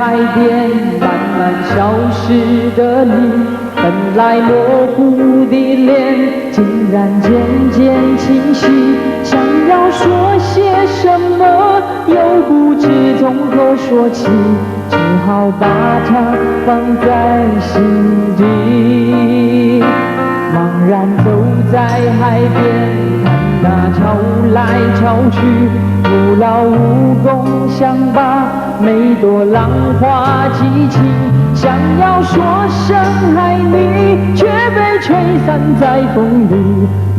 海边慢慢消失的你，本来模糊的脸，竟然渐渐清晰。想要说些什么，又不知从何说起，只好把它放在心底。茫然走在海边，看那潮来潮去，徒劳无功，想把每朵浪花记起。想要说声爱你，却被吹散在风里。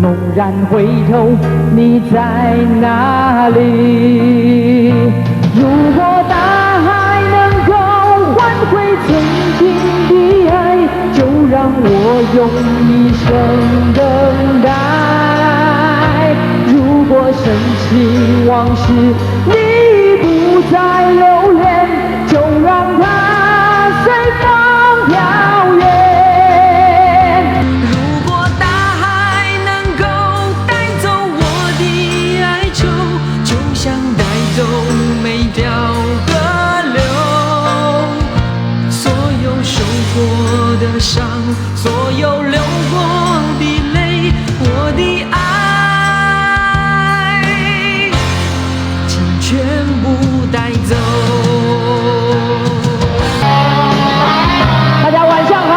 猛然回头，你在哪里？如果大海能够换回曾经的爱，就让我用一生等待。如果深情往事你不再留恋，就让它随风飘远。如果大海能够带走我的哀愁，就像带走每条河流，所有受过的伤，所有流过的泪，我的爱，请全部带走。大家晚上好，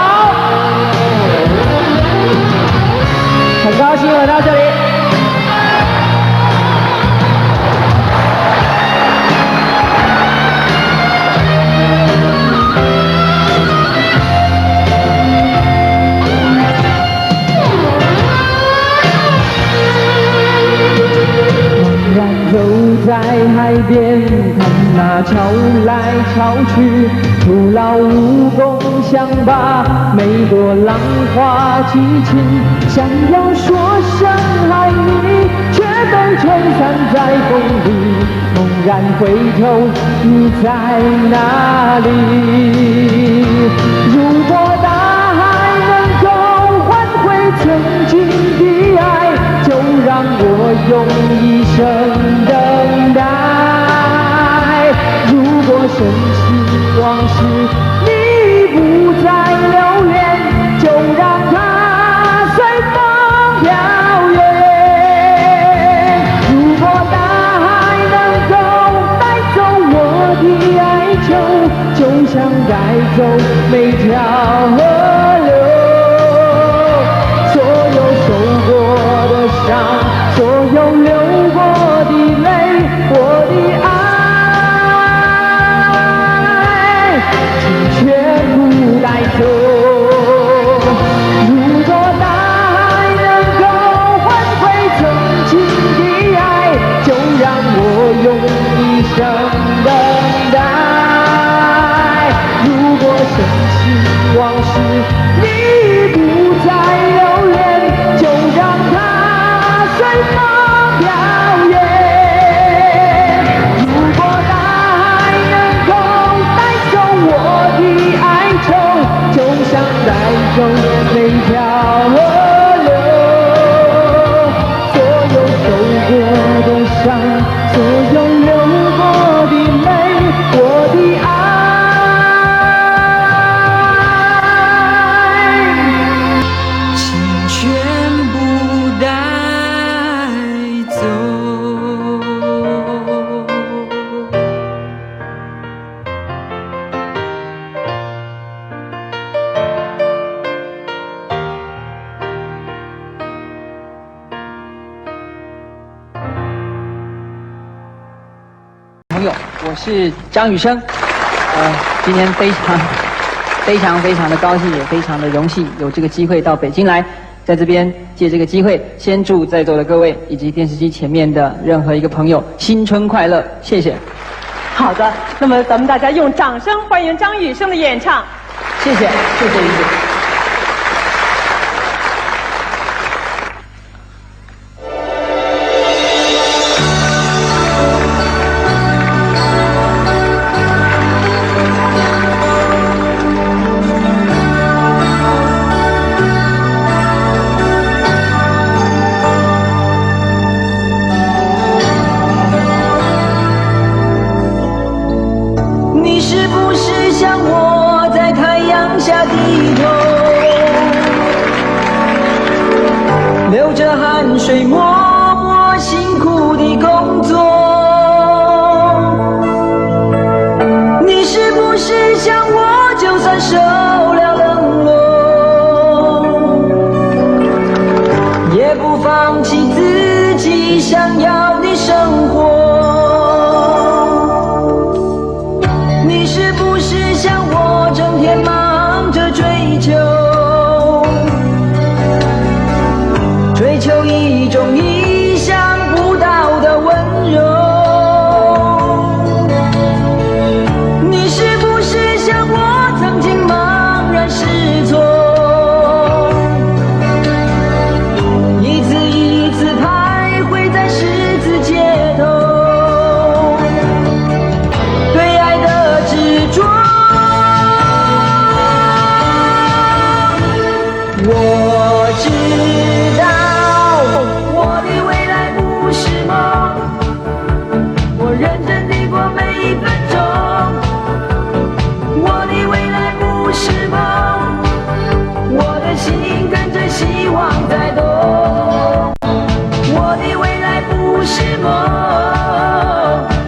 很高兴我到这里。茫然走在海边，看那潮来潮去，徒劳无功，想把每朵浪花记起。想要说声爱你，却被吹散在风里。猛然回头，你在哪里？如果大海能够换回曾经的爱，就让我用一生等待。如果深情往事你不再留恋，就让它随风飘远。如果大海能够带走我的哀愁，就像带走每条河流，所有受过的伤，所有流过的泪，我的爱，请全部带走。如果大海能够换回曾经的爱，就让我用一生等待。如果深情往事你不再留恋，就让它随风飘远。如果大海能够带走我的哀愁，就像带走每条河流，所有受过的伤，所有流过的泪，我的爱，请全部带走。朋友，我是张雨生。今天非常的高兴，也非常的荣幸有这个机会到北京来，在这边借这个机会，先祝在座的各位以及电视机前面的任何一个朋友新春快乐，谢谢。好的，那么咱们大家用掌声欢迎张雨生的演唱。谢谢，谢谢于姐。你是不是下低头，流着汗水默默辛苦地工作。你是不是像我，就算受了冷落，也不放弃自己想要的生活？你是不是像我，整天忙着追求一种意想不到的温柔？你是不是像我，曾经茫然失措，一次一次徘徊在十字街头，对爱的执着？我知道我的未来不是梦，我认真地过每一分钟。我的未来不是梦，我的心跟着希望在动。我的未来不是梦，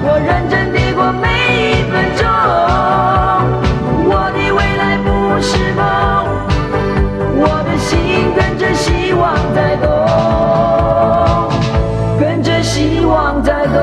我认真地过每一分钟。我的未来不是梦，我的心跟着希望在动，跟着希望在动。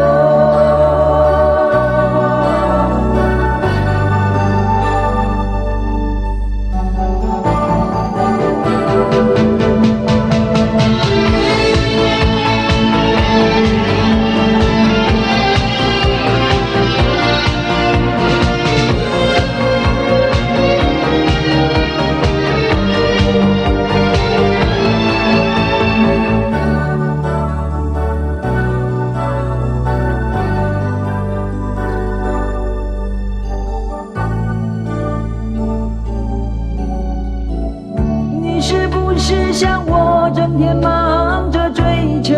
你是不是像我，整天忙着追求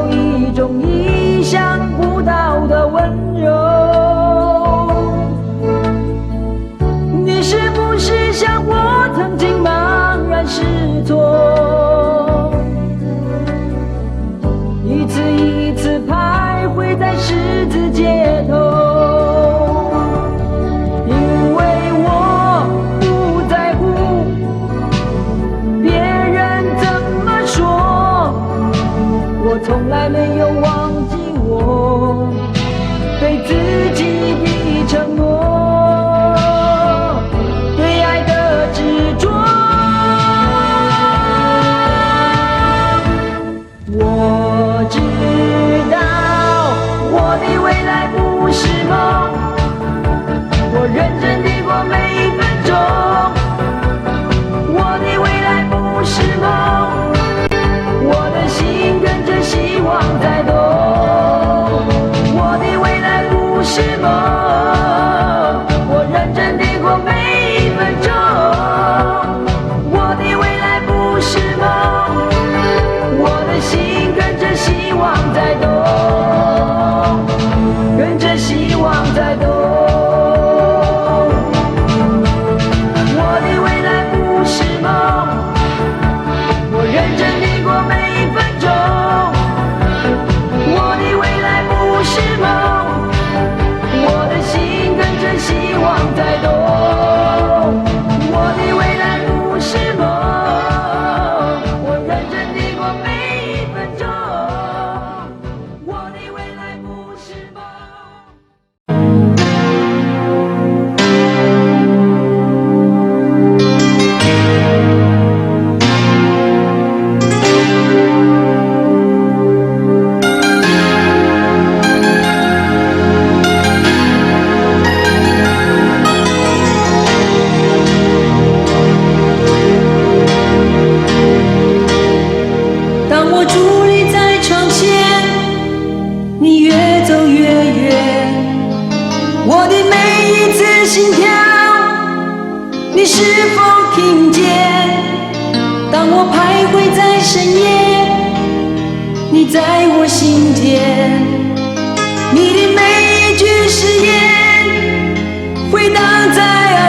一种意想不到的温柔？你是不是像我，曾经茫然失措，一次一次徘徊在十字街头？因为我不在乎别人怎么说，我从来没有忘记我对自己的承诺，对爱的执着。我知道我的未来不是梦，我认真地过每一分钟。我的未来不是梦，我的心跟着希望在动。我的未来不是梦，我认真地过每一分钟。我的未来不是梦，我的心跟着希望在动，跟着希望在动。我的未来不是梦，我认真地过每一分钟。我的未来不是梦，我的心跟着希望在动。我的未来不是梦，我认真地过每一分钟。我的未来不是梦。当我伫立在窗前，你越走越远，我的每一次心跳，你是否听见？当我徘徊在深夜，你在我心间，你的每一句誓言荡在爱